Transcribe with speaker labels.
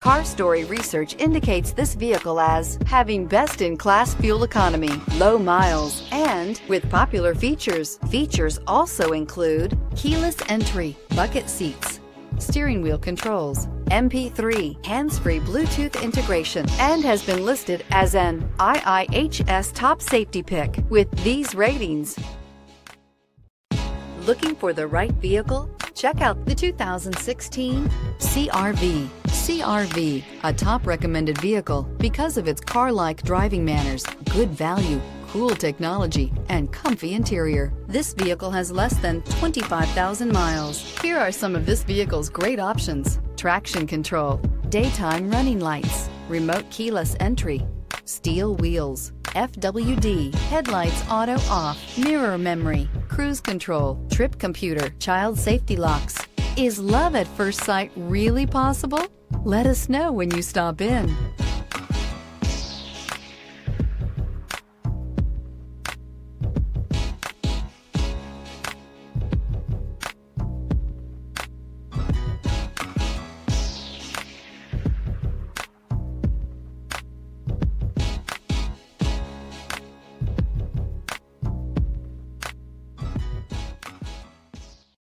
Speaker 1: Car Story research indicates this vehicle as having best-in-class fuel economy, low miles, and with popular features. Features also include keyless entry, bucket seats, steering wheel controls, MP3, hands-free Bluetooth integration, and has been listed as an IIHS top safety pick with these ratings. Looking for the right vehicle? Check out the 2016 CR-V. CR-V, a top recommended vehicle because of its car-like driving manners, good value, cool technology, and comfy interior. This vehicle has less than 25,000 miles. Here are some of this vehicle's great options: traction control, daytime running lights, remote keyless entry, steel wheels, FWD, headlights auto off, mirror memory, cruise control, trip computer, child safety locks. Is love at first sight really possible? Let us know when you stop in.